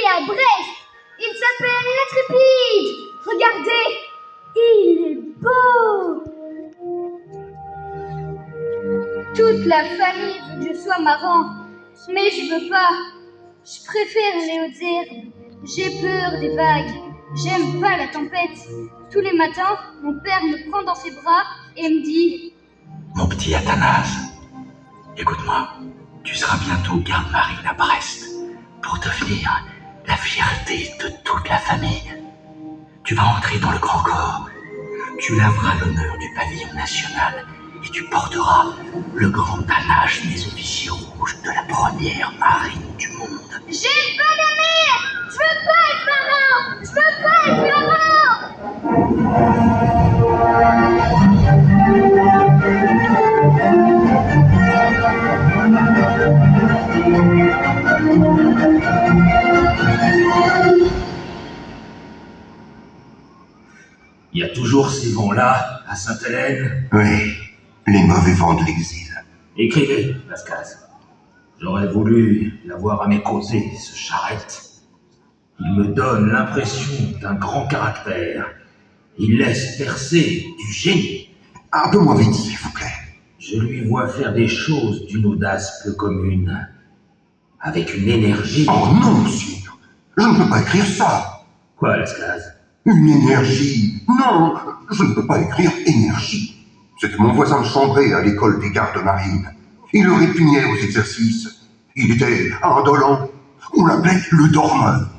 à Brest. Il s'appelle l'Intrépide. Regardez, il est beau. Toute la famille veut que je sois marin, mais je veux pas. Je préfère les hautes herbes. J'ai peur des vagues. J'aime pas la tempête. Tous les matins, mon père me prend dans ses bras et me dit: Mon petit Athanase, écoute-moi, tu seras bientôt garde-marine à Brest pour devenir la fierté de toute la famille. Tu vas entrer dans le grand corps, tu laveras l'honneur du pavillon national et tu porteras le grand danache des officiers rouges de la première marine du monde. J'aime pas la mer. Je veux pas être marin. Je veux pas être marin. Il y a toujours ces vents-là à Sainte-Hélène. Oui, les mauvais vents de l'exil. Écrivez, Lascaz. J'aurais voulu l'avoir à mes côtés, ce charrette. Il me donne l'impression d'un grand caractère. Il laisse percer du génie. Un peu moins vite, s'il vous plaît. Je lui vois faire des choses d'une audace peu commune. Avec une énergie... Oh non, sire. Je ne peux pas écrire ça. Quoi, Lascaz? Une énergie. Non, je ne peux pas écrire énergie. C'était mon voisin de chambrée à l'école des gardes marines. Il le répugnait aux exercices. Il était indolent. On l'appelait le dormeur.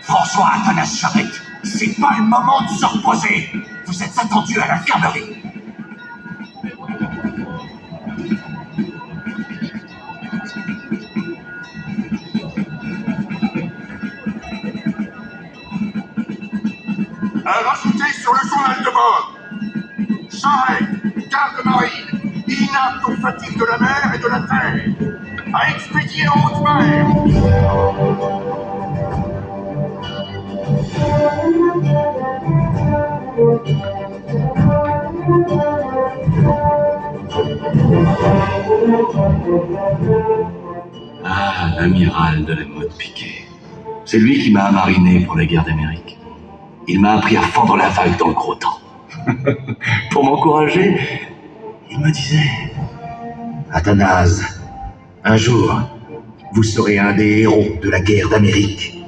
François Athanase Charrette, c'est pas le moment de se reposer. Vous êtes attendu à l'infirmerie. Rajoutez sur le journal de bord. Charrette, garde marine, inapte aux fatigues de la mer et de la terre, à expédier en haute mer. Ah, l'amiral de la mode piquée. C'est lui qui m'a amariné pour la guerre d'Amérique. Il m'a appris à fendre la vague dans le gros temps. Pour m'encourager, il me disait: Athanase, un jour, vous serez un des héros de la guerre d'Amérique.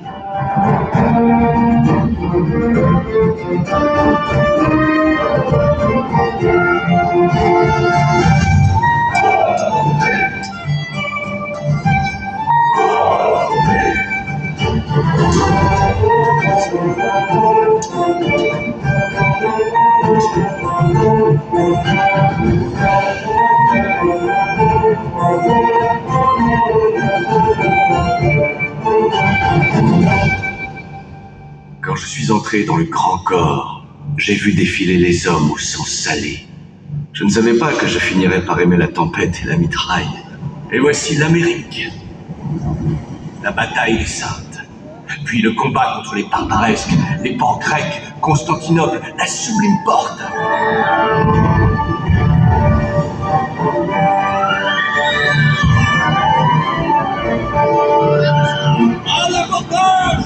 Quand je suis entré dans le grand corps, j'ai vu défiler les hommes au sang salé. Je ne savais pas que je finirais par aimer la tempête et la mitraille. Et voici l'Amérique. La bataille des Saintes. Puis le combat contre les barbaresques, les ports grecs, Constantinople, la sublime porte. À l'abordage!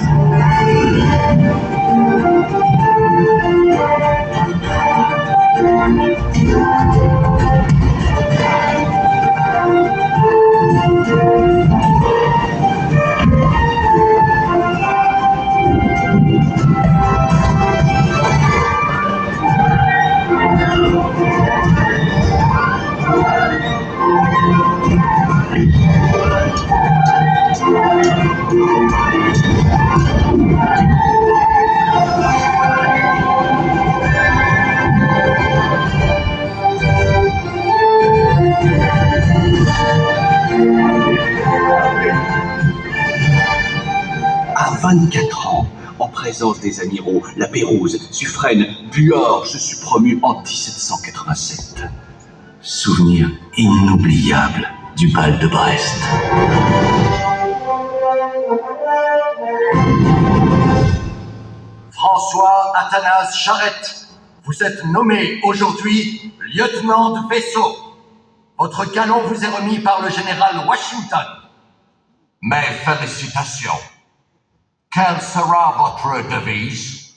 À 24 ans, en présence des amiraux, la Pérouse, Suffren, Buor, je suis promu en 1787. Souvenir inoubliable du bal de Brest. François Athanase Charette, vous êtes nommé aujourd'hui lieutenant de vaisseau. Votre canon vous est remis par le général Washington. Mes félicitations. Quelle sera votre devise?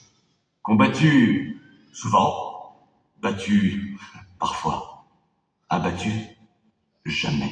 Combattu souvent, battu parfois, abattu jamais.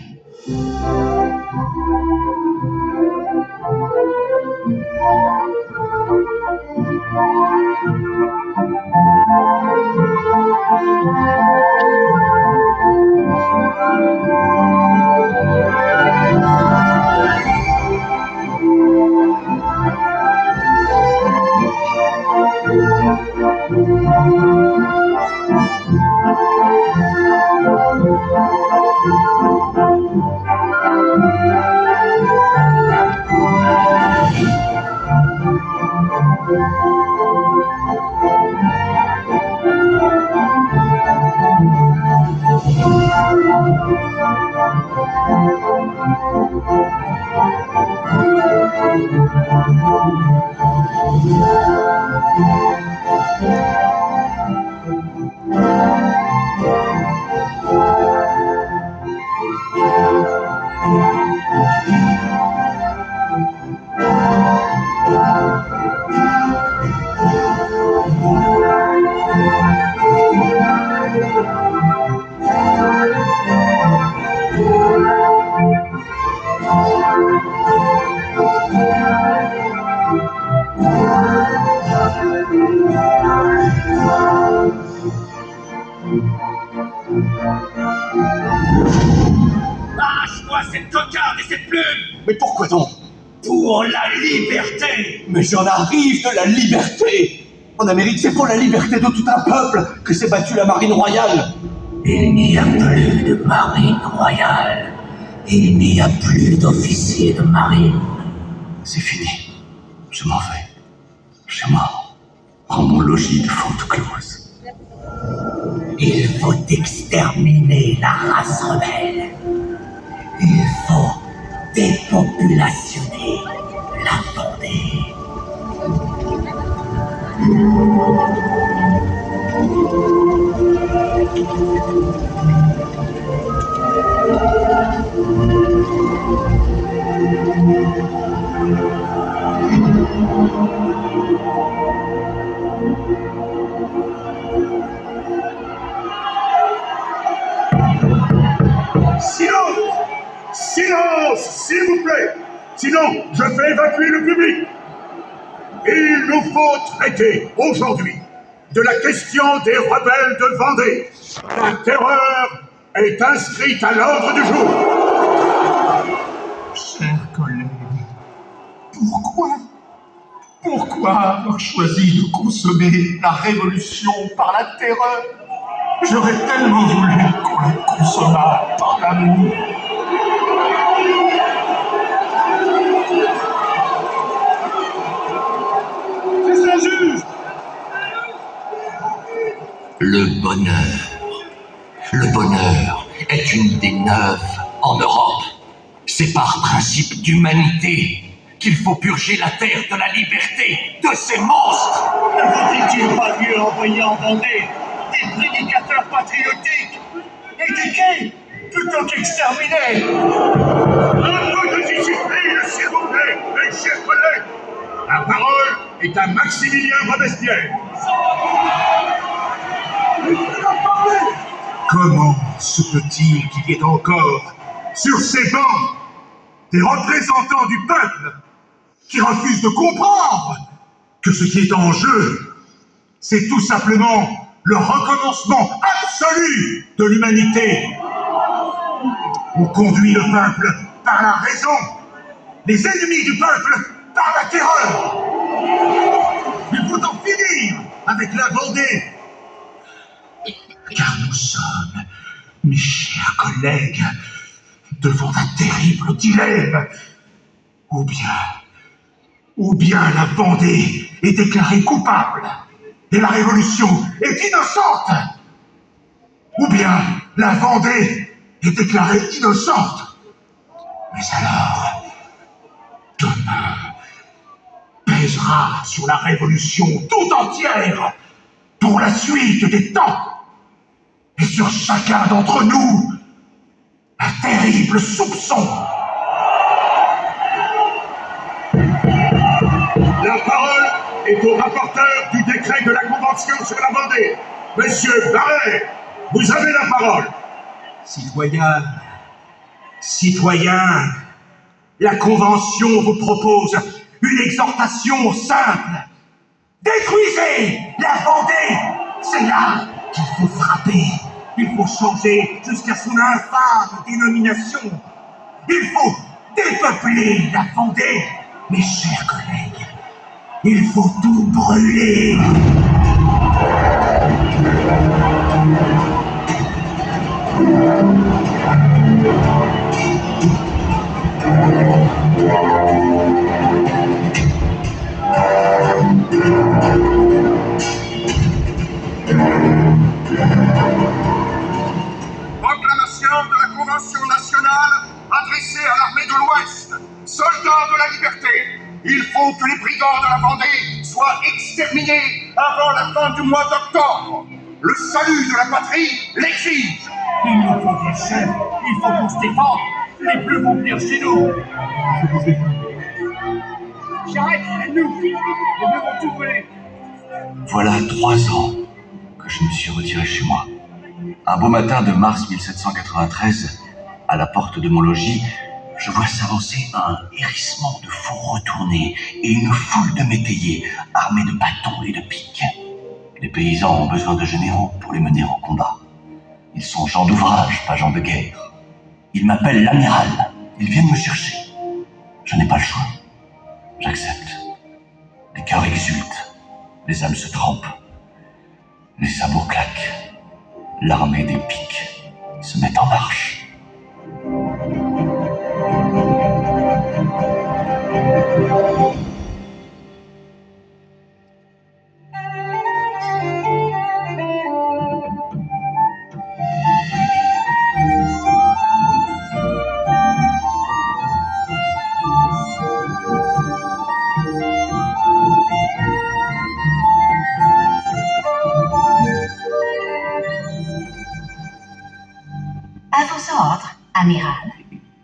Arrache-moi cette cocarde et cette plume! Mais pourquoi donc? Pour la liberté! Mais j'en arrive de la liberté! En Amérique, c'est pour la liberté de tout un peuple que s'est battue la marine royale. Il n'y a plus de marine royale. Il n'y a plus d'officiers de marine. C'est fini. Je m'en vais. Chez moi. En mon logis de Fontclose. Il faut exterminer la race rebelle. Il faut dépopulationner la Vendée. Silence! Silence, s'il vous plaît! Sinon, je vais évacuer le public! Il nous faut traiter aujourd'hui de la question des rebelles de Vendée. La terreur est inscrite à l'ordre du jour. Chers collègues, pourquoi avoir choisi de consommer la révolution par la terreur? J'aurais tellement voulu qu'on la consommât par l'amour. C'est ça, juge! Le bonheur, Le bonheur est une idée neuve en Europe. C'est par principe d'humanité qu'il faut purger la terre de la liberté de ces monstres. Ne vaudrait-il pas mieux envoyer en Vendée des prédicateurs patriotiques, éduqués, plutôt qu'exterminés? Un peu de discipline, s'il vous plaît, mes chers collègues. La parole est à Maximilien Robespierre. Comment se peut-il qu'il y ait encore, sur ces bancs, des représentants du peuple qui refusent de comprendre que ce qui est en jeu, c'est tout simplement le recommencement absolu de l'humanité? On conduit le peuple par la raison, les ennemis du peuple par la terreur. Il faut en finir avec la Vendée. Car nous sommes, mes chers collègues, devant un terrible dilemme. Ou bien la Vendée est déclarée coupable et la Révolution est innocente. Ou bien la Vendée est déclarée innocente. Mais alors, demain pèsera sur la Révolution tout entière pour la suite des temps. Et sur chacun d'entre nous, un terrible soupçon. La parole est au rapporteur du décret de la Convention sur la Vendée. Monsieur Barret, vous avez la parole. Citoyens, la Convention vous propose une exhortation simple. Détruisez la Vendée. C'est là qu'il faut frapper. Il faut changer jusqu'à son infâme dénomination. Il faut dépeupler la Vendée. Mes chers collègues, il faut tout brûler. Proclamation de la Convention nationale adressée à l'armée de l'Ouest. Soldats de la liberté, il faut que les brigands de la Vendée soient exterminés avant la fin du mois d'octobre. Le salut de la patrie l'exige. Il nous faut bien, chef. Il faut qu'on se défende. Les Bleus vont venir chez nous. J'arrête, nous. Les Bleus vont tout brûler. Voilà 3 ans que je me suis retiré chez moi. Un beau matin de mars 1793, à la porte de mon logis, je vois s'avancer un hérissement de fours retournés et une foule de métayers armés de bâtons et de piques. Les paysans ont besoin de généraux pour les mener au combat. Ils sont gens d'ouvrage, pas gens de guerre. Ils m'appellent l'amiral. Ils viennent me chercher. Je n'ai pas le choix. J'accepte. Les cœurs exultent. Les âmes se trempent. Les sabots claquent. L'armée des piques se met en marche. À vos ordres, amiral.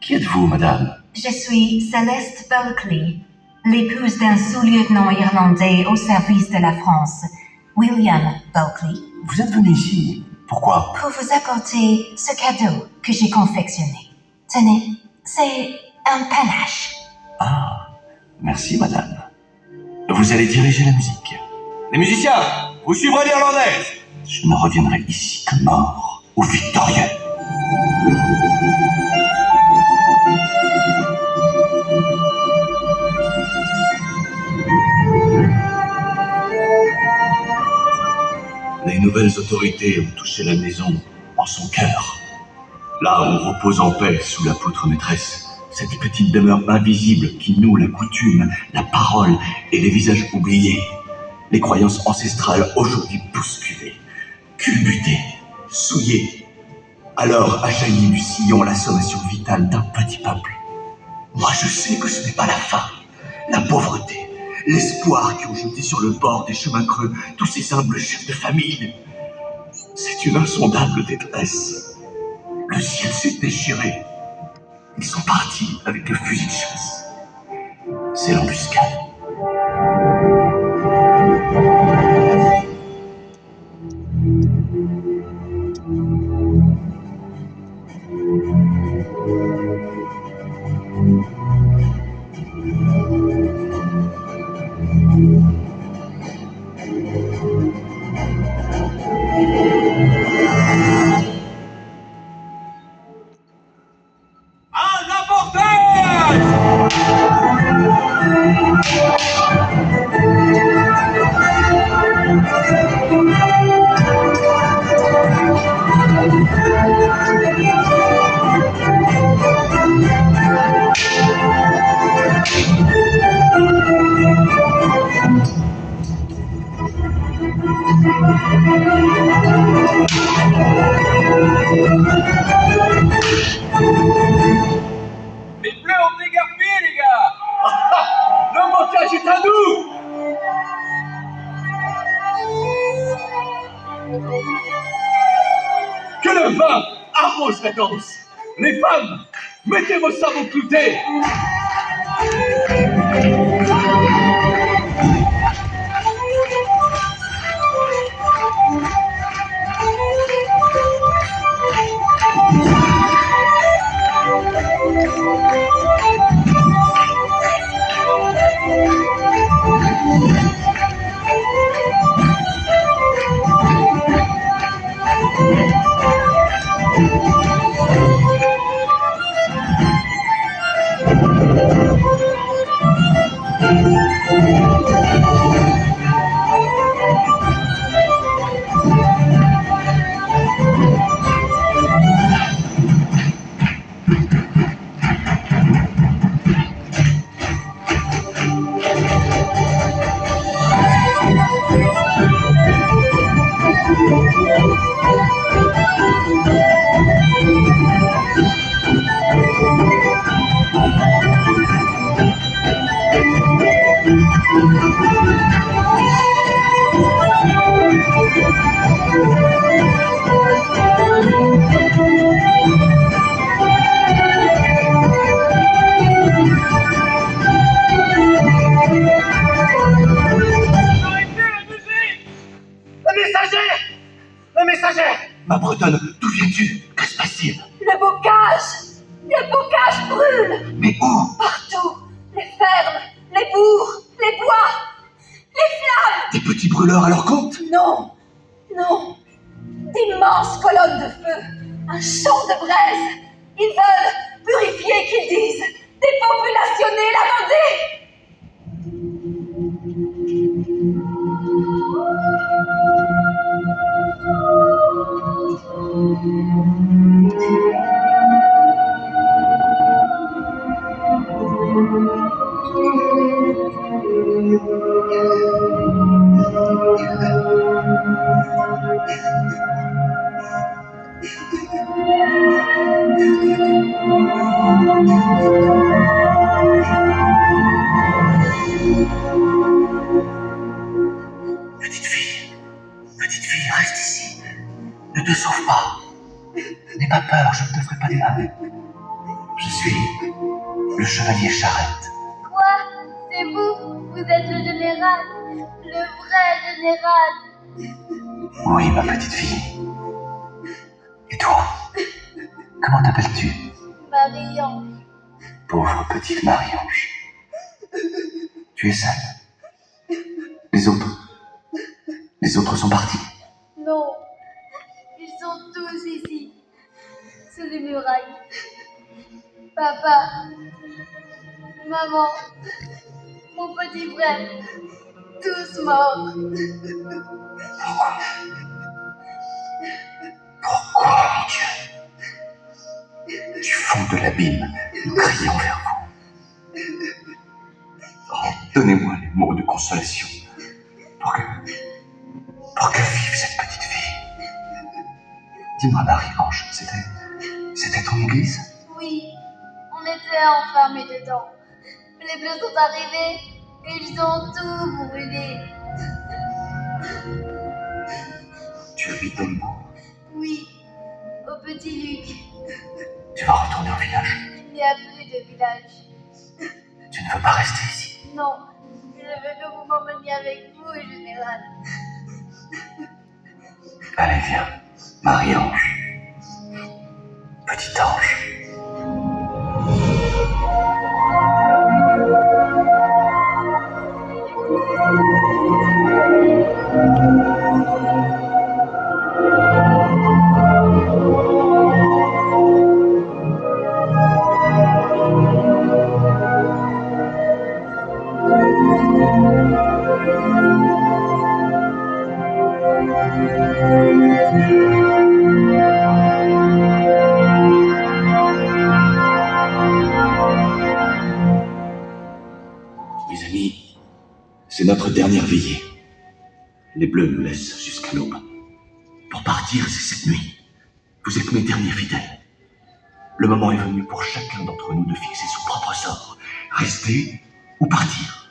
Qui êtes-vous, madame? Je suis Céleste Bulkley, l'épouse d'un sous-lieutenant irlandais au service de la France, William Bulkley. Vous êtes venu ici. Pourquoi? Pour vous apporter ce cadeau que j'ai confectionné. Tenez, c'est un panache. Ah, merci, madame. Vous allez diriger la musique. Les musiciens, vous suivrez l'irlandaise. Je ne reviendrai ici que mort ou victorieux. Les nouvelles autorités ont touché la maison en son cœur. Là où repose en paix, sous la poutre maîtresse, cette petite demeure invisible qui noue la coutume, la parole et les visages oubliés. Les croyances ancestrales aujourd'hui bousculées, culbutées, souillées, Alors a jailli du sillon la sommation vitale d'un petit peuple. Moi je sais que ce n'est pas la faim, la pauvreté, l'espoir qui ont jeté sur le bord des chemins creux tous ces humbles chefs de famille. C'est une insondable détresse. Le ciel s'est déchiré. Ils sont partis avec le fusil de chasse. C'est l'embuscade. Mais plus on dégarpille, les gars. Le montage est à nous. Que le vin arrose la danse. Les femmes, mettez vos sabots cloutés. Ma Bretonne, d'où viens-tu? Que se passe-t-il? Le bocage! Le bocage brûle! Mais où? Partout! Les fermes, les bourgs, les bois, les flammes! Des petits brûleurs à leur compte? Non! Non! D'immenses colonnes de feu! Un champ de braise! Ils veulent purifier, qu'ils disent! Dépopulationner la Vendée! Petite fille, reste ici. Ne te sauve pas. N'aie pas peur, je ne te ferai pas des mal. Je suis le chevalier Charette. Quoi? C'est vous? Vous êtes le général? Le vrai général? Oui, ma petite fille. Et toi? Comment t'appelles-tu? Marie-Ange. Pauvre petite Marie-Ange. Tu es seule? Les autres sont partis. Non. Ils sont tous ici. Sous les murailles. Papa. Maman. Mon petit frère. Tous morts. Pourquoi, mon Dieu? Du fond de l'abîme, nous crions vers vous. Oh, donnez-moi les mots de consolation pour que vive cette petite fille. Dis-moi, Marie-Ange, c'était ton église? Oui, on était enfermés dedans. Les bleus sont arrivés et ils ont tout brûlé. Tu habites dans le bourg? Oui, au Petit Luc. Tu vas retourner au village? Il n'y a plus de village. Tu ne veux pas rester ici? Non, je veux que vous m'emmeniez avec vous, général. Allez, viens, Marie-Ange. Petit ange. Mes amis, c'est notre dernière veillée. Les bleus nous laissent jusqu'à l'aube. Pour partir, c'est cette nuit. Vous êtes mes derniers fidèles. Le moment est venu pour chacun d'entre nous de fixer son propre sort. Rester ou partir.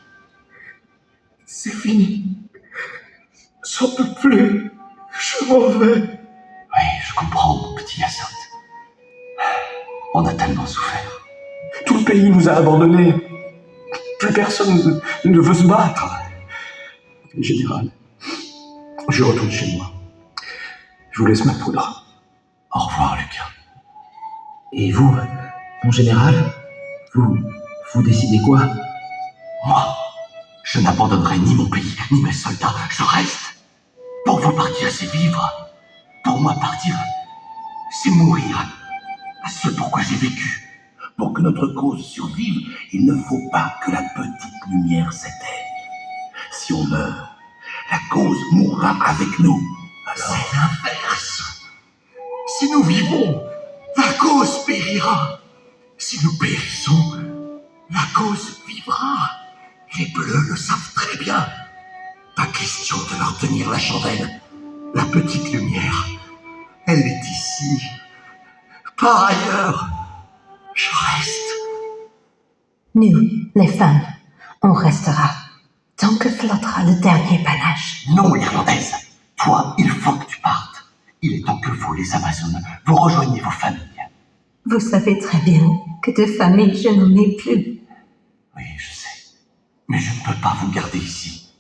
C'est fini. J'en peux plus. Je m'en vais. Oui, je comprends, mon petit Hyacinthe. On a tellement souffert. Tout le pays nous a abandonnés. Plus personne ne veut se battre. Général, je retourne chez moi. Je vous laisse ma poudre. Au revoir, Lucas. Et vous, mon général, vous décidez quoi? Moi, je n'abandonnerai ni mon pays, ni mes soldats. Je reste. Pour vous partir, c'est vivre. Pour moi, partir, c'est mourir. Ce pourquoi j'ai vécu. Pour que notre cause survive, il ne faut pas que la petite lumière s'éteigne. Si on meurt, la cause mourra avec nous. C'est l'inverse. Si nous vivons, la cause périra. Si nous périssons, la cause vivra. Les bleus le savent très bien. Pas question de leur tenir la chandelle. La petite lumière, elle est ici. Par ailleurs, je reste. Nous, les femmes, on restera tant que flottera le dernier panache. Non, l'Irlandaise. Toi, il faut que tu partes. Il est temps que vous, les Amazones, vous rejoigniez vos familles. Vous savez très bien que de famille, je n'en ai plus. Oui, je sais. Mais je ne peux pas vous garder ici.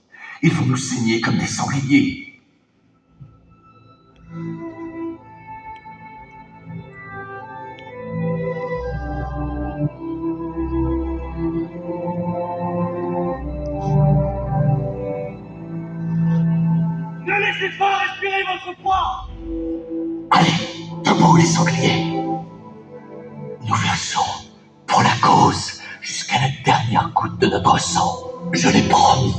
Ils vont nous saigner comme des sangliers. Ne laissez pas respirer votre poids. Allez, debout les sangliers. Nous versons pour la cause jusqu'à la dernière goutte de notre sang. Je l'ai promis.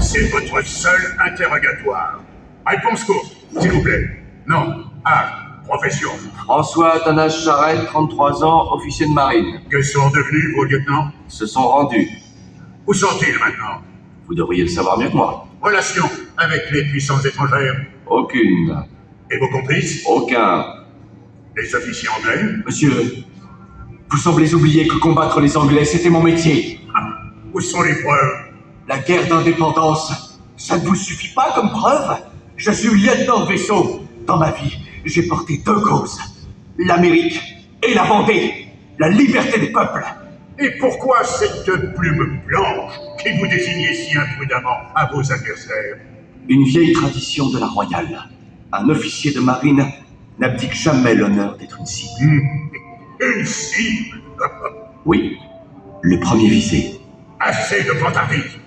C'est votre seul interrogatoire. Réponse courte, s'il vous plaît. Non. Âge, profession. François Athanase Charette, 33 ans, officier de marine. Que sont devenus vos lieutenants? Se sont rendus. Où sont-ils maintenant? Vous devriez le savoir mieux que moi. Relation avec les puissances étrangères? Aucune. Et vos complices? Aucun. Les officiers anglais? Monsieur, vous semblez oublier que combattre les Anglais, c'était mon métier. Où sont les preuves? La guerre d'indépendance, ça ne vous suffit pas comme preuve? Je suis lieutenant de vaisseau. Dans ma vie, j'ai porté deux causes. L'Amérique et la Vendée. La liberté des peuples. Et pourquoi cette plume blanche qui vous désignait si imprudemment à vos adversaires? Une vieille tradition de la royale. Un officier de marine n'abdique jamais l'honneur d'être une cible. Une cible? Oui, le premier visé. Assez de vantardise.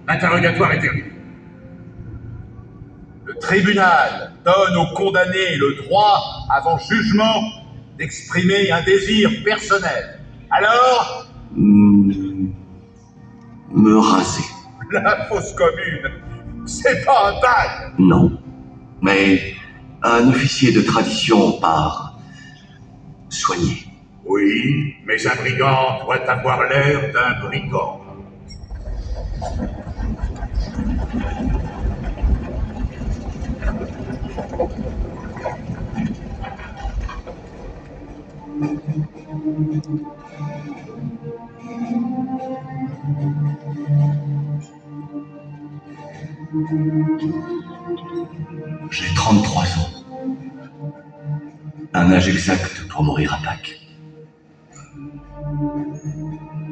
L'interrogatoire est terminé. Le tribunal donne aux condamnés le droit, avant jugement, d'exprimer un désir personnel. Alors, Me raser. la fosse commune, c'est pas un bal. Non. Mais un officier de tradition part soigné. Oui, mais un brigand doit avoir l'air d'un brigand. J'ai 33 ans. Un âge exact pour mourir à Pâques.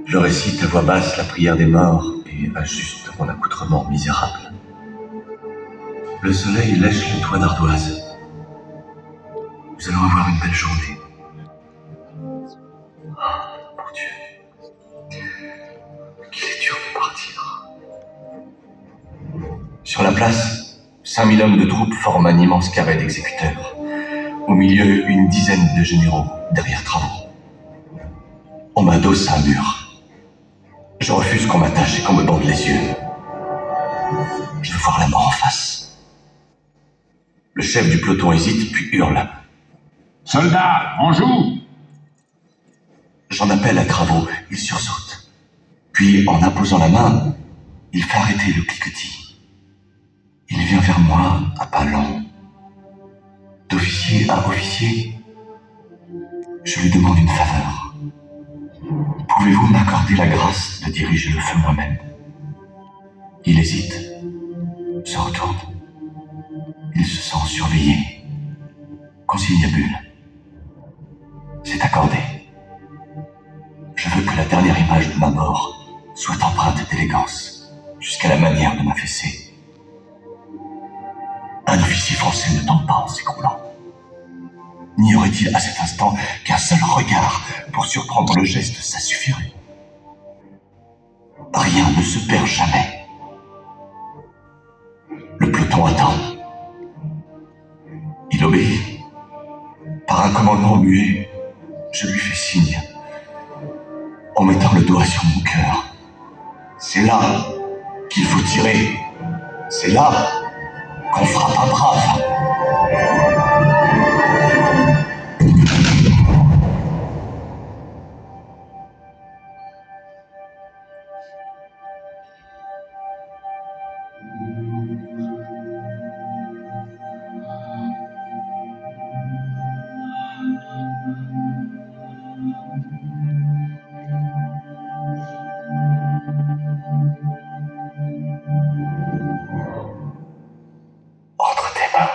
Je récite à voix basse la prière des morts et ajuste mon accoutrement misérable. Le soleil lèche le toit d'ardoise. Nous allons avoir une belle journée. Oh, mon Dieu. Qu'il est dur de partir. Sur la place, 5000 hommes de troupes forment un immense carré d'exécuteurs. Au milieu, une dizaine de généraux, derrière travaux. On m'adosse à un mur. Je refuse qu'on m'attache et qu'on me bande les yeux. Je veux voir la mort en face. Le chef du peloton hésite, puis hurle. Soldats, on joue! J'en appelle à Cravo, il sursaute. Puis, en imposant la main, il fait arrêter le cliquetis. Il vient vers moi à pas lents. D'officier à officier, je lui demande une faveur. Pouvez-vous m'accorder la grâce de diriger le feu moi-même? Il hésite, se retourne. Il se sent surveillé. Conciliabule. C'est accordé. Je veux que la dernière image de ma mort soit empreinte d'élégance, jusqu'à la manière de m'affaisser. Un officier français ne tombe pas en s'écroulant. N'y aurait-il à cet instant qu'un seul regard pour surprendre le geste, ça suffirait. Rien ne se perd jamais. Le peloton attend. Il obéit. Par un commandement muet, je lui fais signe, en mettant le doigt sur mon cœur. C'est là qu'il faut tirer. C'est là qu'on frappe un brave. Entre tes mains,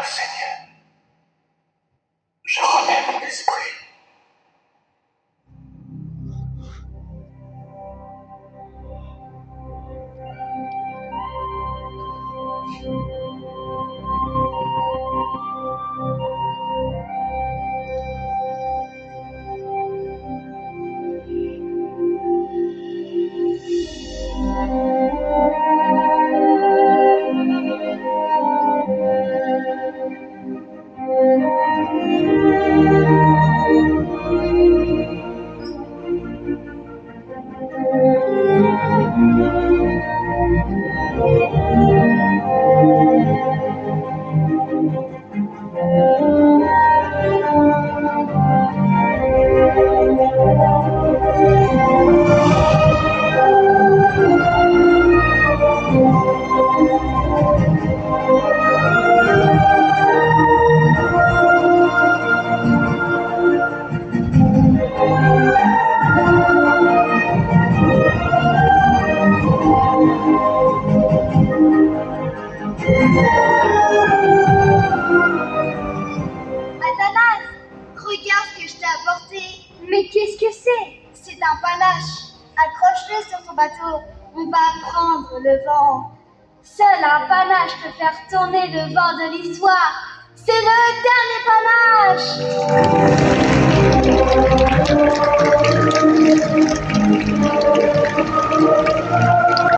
bateau, on va prendre le vent. Seul un panache peut faire tourner le vent de l'histoire. C'est le dernier panache!